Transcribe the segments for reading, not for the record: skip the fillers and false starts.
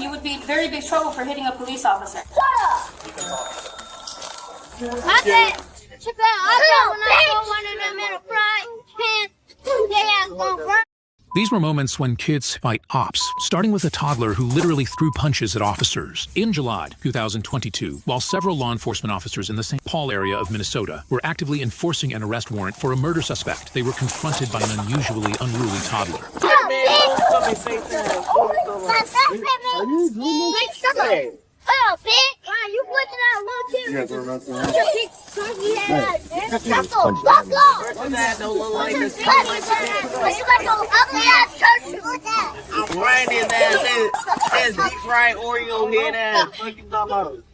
you would be in very big trouble for hitting a police officer. Shut up! I bet when I go one of them in a frying pan, they ass gonna burn. These were moments when kids fight ops, starting with a toddler who literally threw punches at officers. In July 2022, while several law enforcement officers in the St. Paul area of Minnesota were actively enforcing an arrest warrant for a murder suspect, they were confronted by an unusually unruly toddler. Oh, bitch! Why you putting that little kid? Your big funky ass. That's so fuck off. That don't look like this. You got your ugly ass church with that. I'm frying his ass. That's deep fried Oreo head ass. Fucking talking about.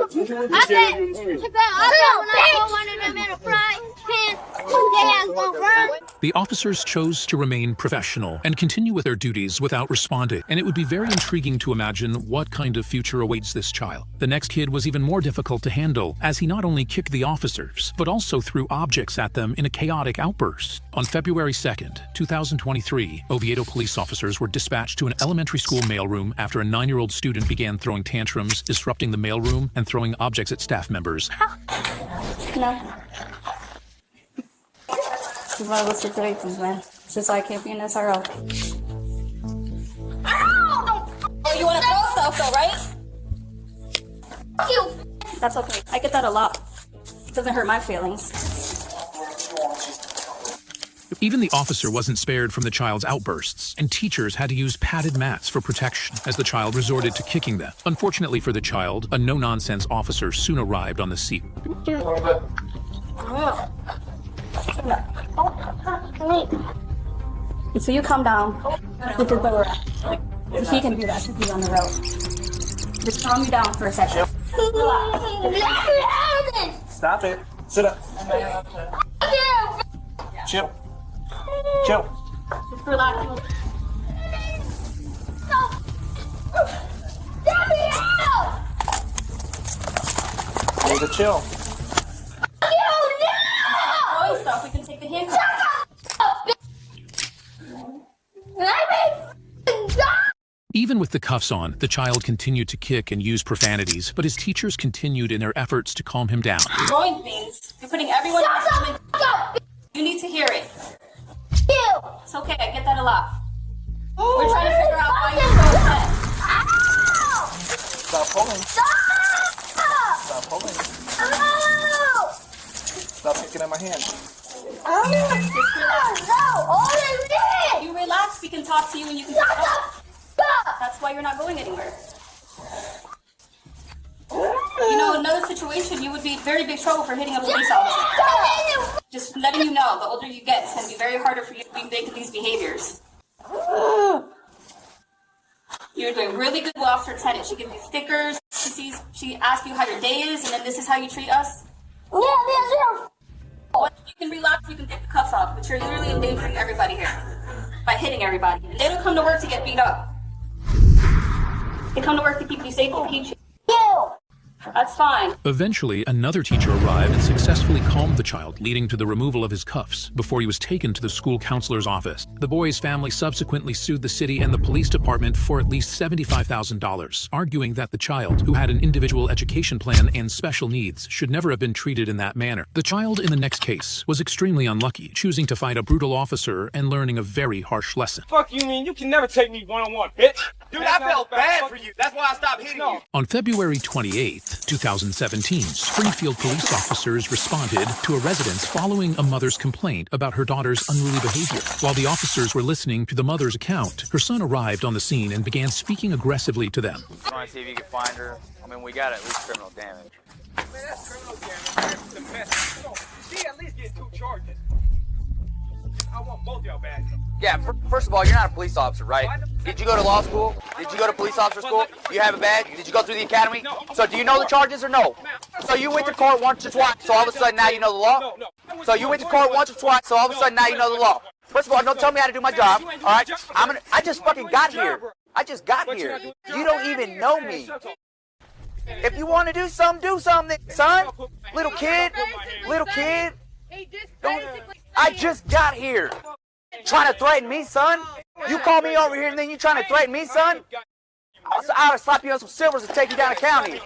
I bet when I go one of them in a frying pan, they ass gonna burn. The officers chose to remain professional and continue with their duties without responding, and it would be very intriguing to imagine what kind of future awaits this child. The next kid was even more difficult to handle, as he not only kicked the officers, but also threw objects at them in a chaotic outburst. On February 2nd, 2023, Oviedo police officers were dispatched to an elementary school mailroom after a 9-year-old student began throwing tantrums, disrupting the mailroom, and throwing objects at staff members. No. This is one of those situations, man. This is why I can't be an SRO. Oh, you want to throw stuff though, right? You. That's okay. I get that a lot. It doesn't hurt my feelings. Even the officer wasn't spared from the child's outbursts, and teachers had to use padded mats for protection as the child resorted to kicking them. Unfortunately for the child, a no-nonsense officer soon arrived on the scene. So you calm down. This is where we're at. He can do that since he's on the road. Just calm me down for a second. Stop it. Sit up. Chill. Chill. Just relax. Need to chill. Throwing stuff, we can take the handcuffs. Even with the cuffs on, the child continued to kick and use profanities, but his teachers continued in their efforts to calm him down. Throwing things. You're putting everyone in. You need to hear it. It's okay, I get that a lot. We're trying to figure out why you're so upset. Stop pulling. Stop pulling. Stop picking at my hand. Just relax. You relax, we can talk to you and you can talk. That's why you're not going anywhere. You know, another situation, you would be in very big trouble for hitting a police officer. Just letting you know, the older you get, it's going to be very harder for you to be making these behaviors. You're doing really good with Officer Tennant. She gives you stickers, she asks you how your day is, and then this is how you treat us. You can relax, you can take the cuffs off, but you're literally endangering everybody here by hitting everybody. And they don't come to work to get beat up. They come to work to keep you safe and teach you. That's fine. Eventually, another teacher arrived and successfully calmed the child, leading to the removal of his cuffs before he was taken to the school counselor's office. The boy's family subsequently sued the city and the police department for at least $75,000, arguing that the child, who had an individual education plan and special needs, should never have been treated in that manner. The child in the next case was extremely unlucky, choosing to fight a brutal officer and learning a very harsh lesson. Fuck you mean? You can never take me one-on-one, bitch. Dude, I felt bad for you. That's why I stopped hitting you. On February 28th, 2017, Springfield police officers responded to a residence following a mother's complaint about her daughter's unruly behavior. While the officers were listening to the mother's account, her son arrived on the scene and began speaking aggressively to them. I want to see if you can find her. I mean, we got at least criminal damage. Man, that's criminal damage. That's the mess. You know, she at least get 2 charges. I want both y'all back. Yeah, first of all, you're not a police officer, right? Did you go to law school? Did you go to police officer school? You have a badge? Did you go through the academy? So do you know the charges or no? So you went to court once or twice, so all of a sudden now you know the law? So you went to court once or twice, so all of a sudden now you know the law. First of all, don't tell me how to do my job, all right? I just fucking got here. I just got here. You don't even know me. If you want to do something, son. Little kid. I just got here. Trying to threaten me, son? You call me over here and then you trying to threaten me, son? I'll slap you on some silvers and take you down the county.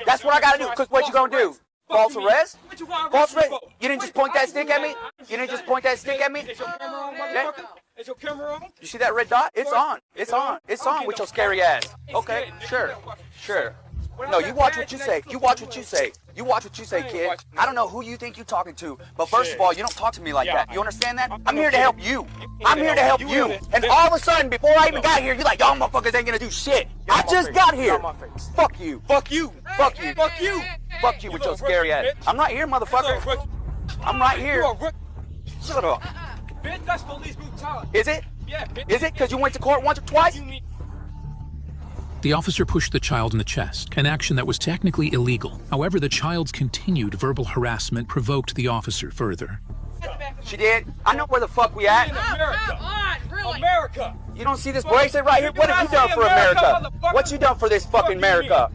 That's what I gotta do. Cause what you gonna do? False arrest? False arrest? You didn't just point that stick at me? You didn't just point that stick at me? Is your camera on, motherfucker? Is your camera on? You see that red dot? It's on. It's on. It's on with your scary ass. Okay, sure. Sure. No, you watch what you say. You watch what you say. You watch what you say, kid. I don't know who you think you're talking to, but first of all, you don't talk to me like that. You understand that? I'm here to help you. I'm here to help you. And all of a sudden, before I even got here, you're like, y'all motherfuckers ain't gonna do shit. I just got here. Fuck you. Fuck you. Fuck you. Fuck you. Fuck you with your scary ass. I'm right here, motherfucker. I'm right here. Shut up. Bitch, that's police brutality. Is it? Yeah, bitch. Is it? Because you went to court once or twice? The officer pushed the child in the chest, an action that was technically illegal. However, the child's continued verbal harassment provoked the officer further. She did? I know where the fuck we at. America. You don't see this bracelet right here? What have you done for America? What you done for this fucking America?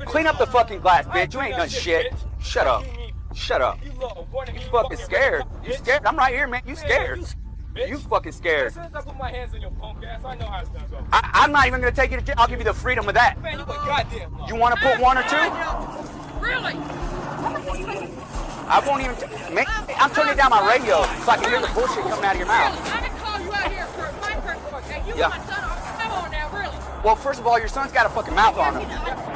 Clean up the fucking glass, bitch. You ain't done shit. Shut up. Shut up. You fucking scared. You scared? I'm right here, man. You scared. You fucking scared. As soon as I put my hands on your punk ass, I know how it's gonna go. I'm not even gonna take you to jail. I'll give you the freedom of that. Man, you a goddamn lie. You want to put one or two? Really? I won't even. Man, I'm turning down my radio so I can hear the bullshit coming out of your mouth. I can call you out here for my purpose, okay? You Yeah. and my son are, come on now, really. Well, first of all, your son's got a fucking mouth on him.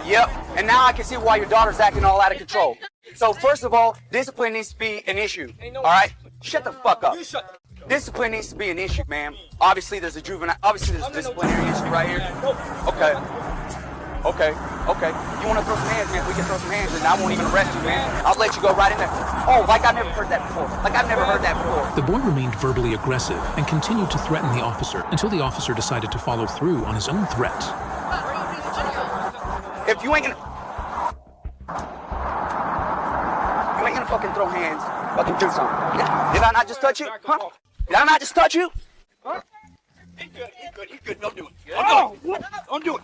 Yep. And now I can see why your daughter's acting all out of control. So first of all, discipline needs to be an issue. All right? Shut the fuck up. You shut. Discipline needs to be an issue, ma'am. Obviously, there's a disciplinary issue right here. Okay. Okay. Okay. You want to throw some hands, man? We can throw some hands, and I won't even arrest you, man. I'll let you go right in there. Oh, like I've never heard that before. Like I've never heard that before. The boy remained verbally aggressive and continued to threaten the officer until the officer decided to follow through on his own threat. If you ain't gonna fucking throw hands, fucking do something. Did I not just touch you? Huh? Did I not just touch you? Huh? He's good. He's good. He's good. Don't do it. Don't do it. Don't do it.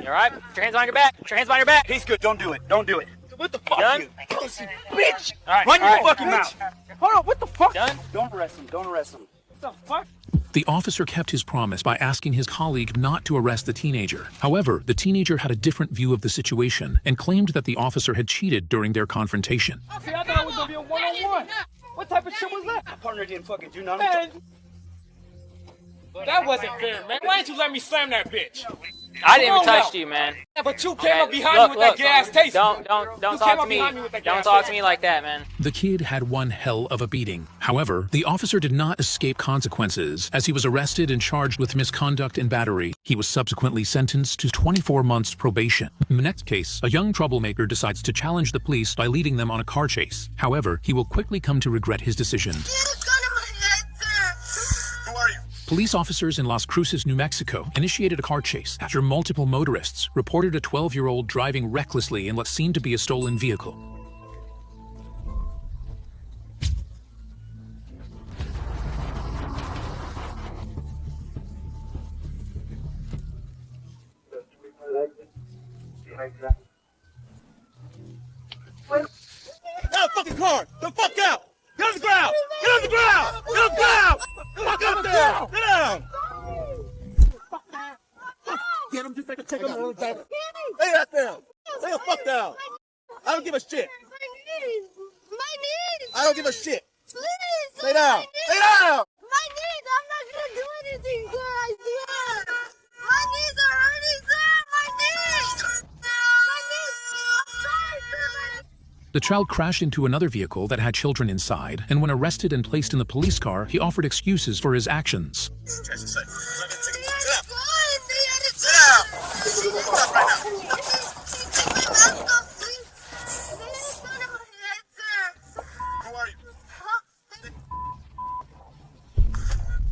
You alright? Put your hands on your back. Put your hands on your back. He's good. Don't do it. Don't do it. What the fuck? Done? You bitch! Alright. Run your fucking mouth. Hold on. What the fuck? Done? Don't arrest him. Don't arrest him. What the fuck? The officer kept his promise by asking his colleague not to arrest the teenager. However, the teenager had a different view of the situation and claimed that the officer had cheated during their confrontation. See, I thought it was gonna be a one-on-one. What type of shit was that? My partner didn't fucking do nothing. Man, that wasn't fair, man. Why didn't you let me slam that bitch? I didn't even touch you, man. Yeah, but you came up behind me with that gas taste. Don't talk to me. Don't talk to me like that, man. The kid had one hell of a beating. However, the officer did not escape consequences as he was arrested and charged with misconduct and battery. He was subsequently sentenced to 24 months probation. In the next case, a young troublemaker decides to challenge the police by leading them on a car chase. However, he will quickly come to regret his decision. Police officers in Las Cruces, New Mexico, initiated a car chase after multiple motorists reported a 12-year-old driving recklessly in what seemed to be a stolen vehicle. Out fucking car! The fuck out! Get on the ground! Get on the ground! Get on the ground! Fuck up there! Get down! Get him just like a take him all the time. Lay that down! Lay the fuck down! I don't give a shit! My knees! I don't give a shit! Please! Lay down! Lay down! My knees! I'm not gonna do anything, sir! I swear! My knees are hurting, sir! My knees! My knees! I'm sorry, sir! The child crashed into another vehicle that had children inside, and when arrested and placed in the police car, he offered excuses for his actions.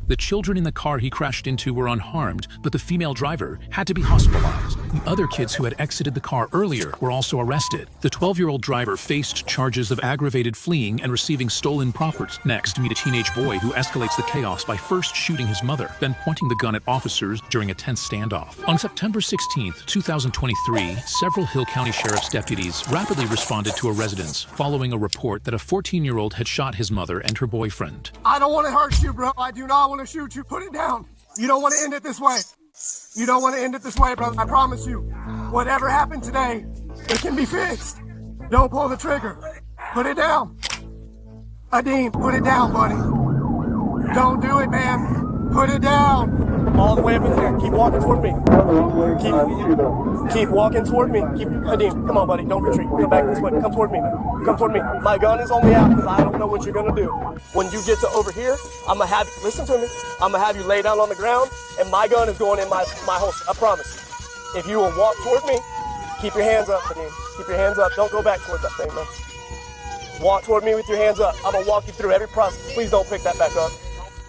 The children in the car he crashed into were unharmed, but the female driver had to be hospitalized. The other kids who had exited the car earlier were also arrested. The 12-year-old driver faced charges of aggravated fleeing and receiving stolen property. Next, meet a teenage boy who escalates the chaos by first shooting his mother, then pointing the gun at officers during a tense standoff. On September 16, 2023, several Hill County Sheriff's deputies rapidly responded to a residence following a report that a 14-year-old had shot his mother and her boyfriend. I don't want to hurt you, bro. I do not want want to shoot you. Put it down. You don't want to end it this way. You don't want to end it this way, brother. I promise you. Whatever happened today, it can be fixed. Don't pull the trigger. Put it down. Adeem, put it down, buddy. Don't do it, man. Put it down. All the way up in here. Keep walking toward me. Keep walking toward me. Adeem, come on, buddy. Don't retreat. Come back this way. Come toward me. Come toward me. My gun is only out because I don't know what you're going to do. When you get to over here, I'm going to have you, listen to me, I'm going to have you lay down on the ground, and my gun is going in my holster. I promise you. If you will walk toward me, keep your hands up, Adeem. Keep your hands up. Don't go back towards that thing, man. Walk toward me with your hands up. I'm going to walk you through every process. Please don't pick that back up.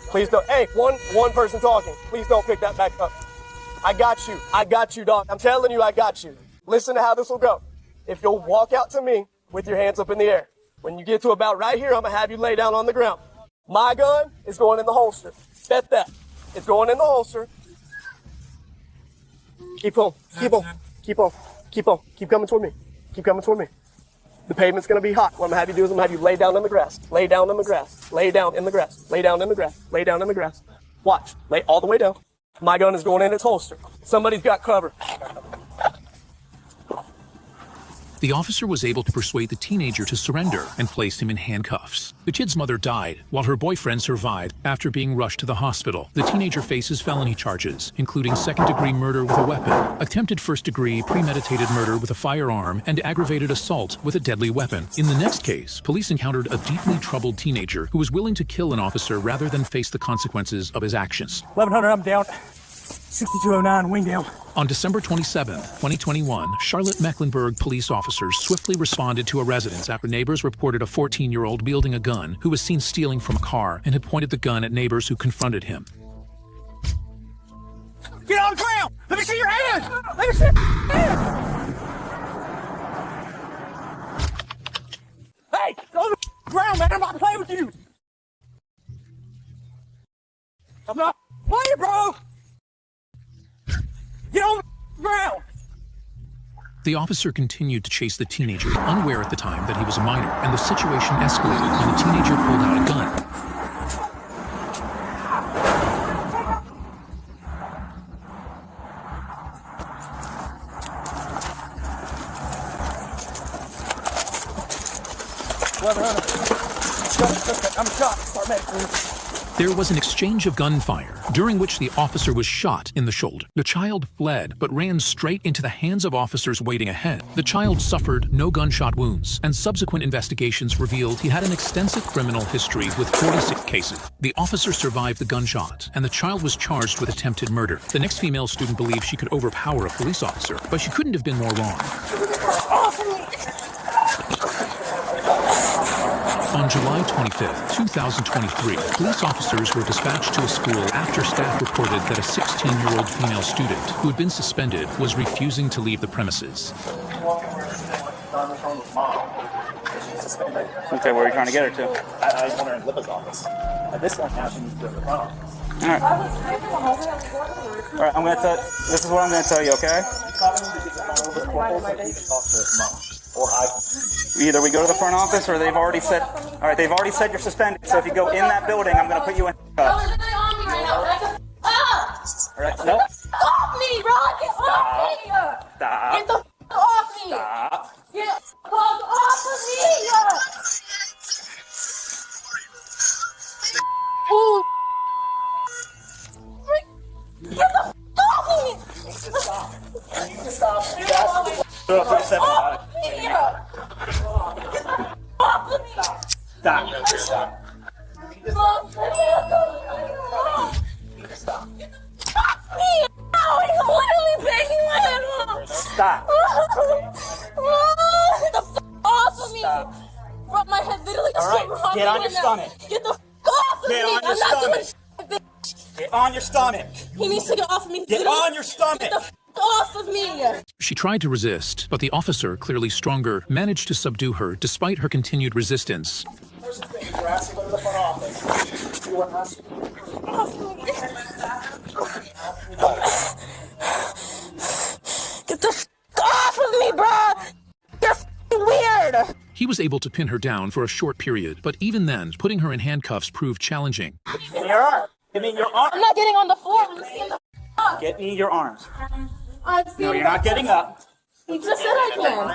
Please don't. Hey, one person talking. Please don't pick that back up. I got you. I got you, dog. I'm telling you, I got you. Listen to how this will go. If you'll walk out to me with your hands up in the air, when you get to about right here, I'm going to have you lay down on the ground. My gun is going in the holster. Bet that. It's going in the holster. Keep on. Keep on. Keep on. Keep on. Keep coming toward me. Keep coming toward me. The pavement's going to be hot. What I'm going to have you do is I'm going to have you lay down in the grass. Lay down in the grass. Lay down in the grass. Lay down in the grass. Lay down in the grass. Watch. Lay all the way down. My gun is going in its holster. Somebody's got cover. The officer was able to persuade the teenager to surrender and placed him in handcuffs. The kid's mother died, while her boyfriend survived after being rushed to the hospital. The teenager faces felony charges, including second-degree murder with a weapon, attempted first-degree premeditated murder with a firearm, and aggravated assault with a deadly weapon. In the next case, police encountered a deeply troubled teenager who was willing to kill an officer rather than face the consequences of his actions. 1100, I'm down. 6209, wing down. On December 27, 2021, Charlotte Mecklenburg police officers swiftly responded to a residence after neighbors reported a 14-year-old wielding a gun who was seen stealing from a car and had pointed the gun at neighbors who confronted him. Get on the ground! Let me see your hands! Let me see your hands! Hey! Go on the ground, man! I'm not playing with you! I'm not playing, bro! Get on the ground! The officer continued to chase the teenager, unaware at the time that he was a minor, and the situation escalated when the teenager pulled out a gun. I'm shot. Start medical. There was an exchange of gunfire, during which the officer was shot in the shoulder. The child fled, but ran straight into the hands of officers waiting ahead. The child suffered no gunshot wounds, and subsequent investigations revealed he had an extensive criminal history with 46 cases. The officer survived the gunshot, and the child was charged with attempted murder. The next female student believed she could overpower a police officer, but she couldn't have been more wrong. On July 25, 2023, police officers were dispatched to a school after staff reported that a 16-year-old female student who had been suspended was refusing to leave the premises. Okay, where are you trying to get her to? I want her in Lippa's office. At this point now, she needs to go to the front office. All right. All right, I'm going to tell, this is what I'm going to tell you, okay? Either we go to the front office or they've already said, all right, they've already said you're suspended. So if you go in that building, I'm going to put you in cuffs. All right, no. Off me, bro! Get off me! Stop. Get the off me! Stop. Get off of me! Ooh. Get the off of me! You need to stop. You need to stop. Off me! Off of me! Stop. Stop. Stop. Stop me! Ow, he's literally taking my head off! Stop. Get the f off of me! Bro, my head literally just All right, get on your stomach. Get the f off of Get me! on your I'm not doing stomach. shit. Get on your stomach. He needs to get off of me. Get on your stomach. Get the f off of me! She tried to resist, but the officer, clearly stronger, managed to subdue her despite her continued resistance. First thing, you're asking to go to the front office. You want us? Get the f off of me, bro! You're f***ing weird! He was able to pin her down for a short period, but even then, putting her in handcuffs proved challenging. Give me your arm. Give me your arms. I'm not getting on the floor. I'm standing up. Get me your arms. I'm No, standing you're not up. getting up. He just said I can. I'm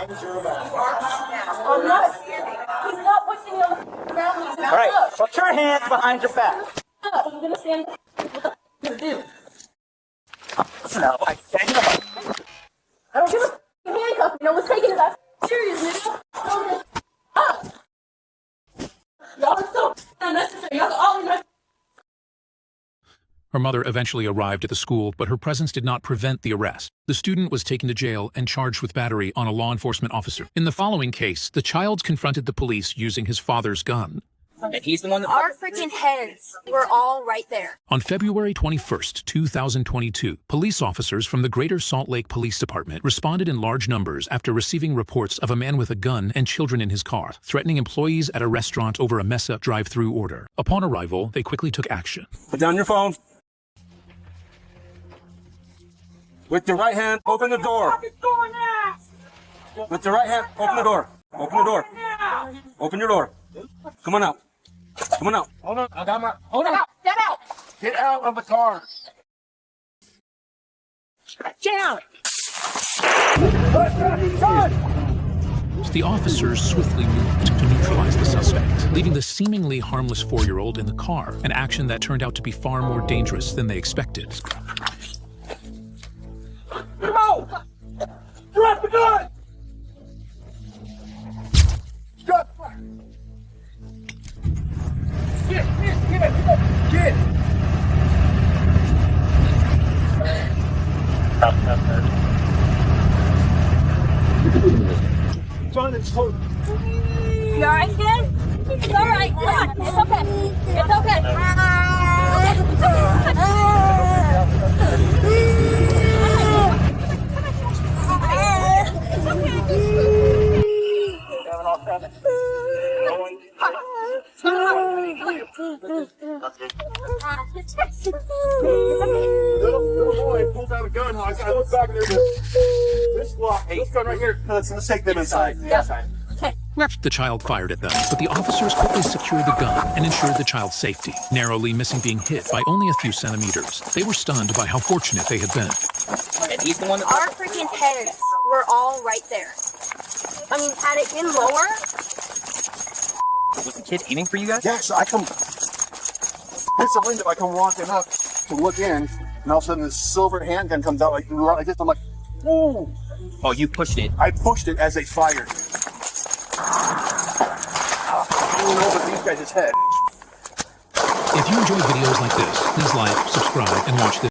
not. He's not pushing me on the ground. He's not All right, up. put your hands behind your back. I'm gonna stand up. What am I gonna do? No, I stand up. I don't give a handcuff. No one's taking it that serious, nigga. Up. Y'all are so unnecessary. Y'all are all unnecessary. Her mother eventually arrived at the school, but her presence did not prevent the arrest. The student was taken to jail and charged with battery on a law enforcement officer. In the following case, the child confronted the police using his father's gun. And he's the one that... Our freaking heads were all right there. On February 21st, 2022, police officers from the Greater Salt Lake Police Department responded in large numbers after receiving reports of a man with a gun and children in his car, threatening employees at a restaurant over a mess-up drive-through order. Upon arrival, they quickly took action. Put down your phone. With your right hand, open the door. With your right hand, open the door. Open the door. Open your door. Come on out. Come on out. Hold on. I got my... Hold on. Get out! Get out of the car. Get out! The officers swiftly moved to neutralize the suspect, leaving the seemingly harmless 4-year-old in the car, an action that turned out to be far more dangerous than they expected. Come on! Drop the gun! Shut! Get! John, it's close. You alright, kid? It's alright. Come on. It's okay. It's okay. Little boy pulls out a gun. I look back and there's this lock. This gun right here. Let's take them inside. Yeah. The child fired at them, but the officers quickly secured the gun and ensured the child's safety, narrowly missing being hit by only a few centimeters. They were stunned by how fortunate they had been. And he's the one that... Our freaking heads were all right there. I mean, had it been lower... Was the kid aiming for you guys? Yeah, so I come... It's a window. I come walking up to look in, and all of a sudden this silver handgun comes out like this. I'm like, ooh. Oh, you pushed it. I pushed it as they fired. Going over these guys' head. If you enjoy videos like this, please like, subscribe, and watch this.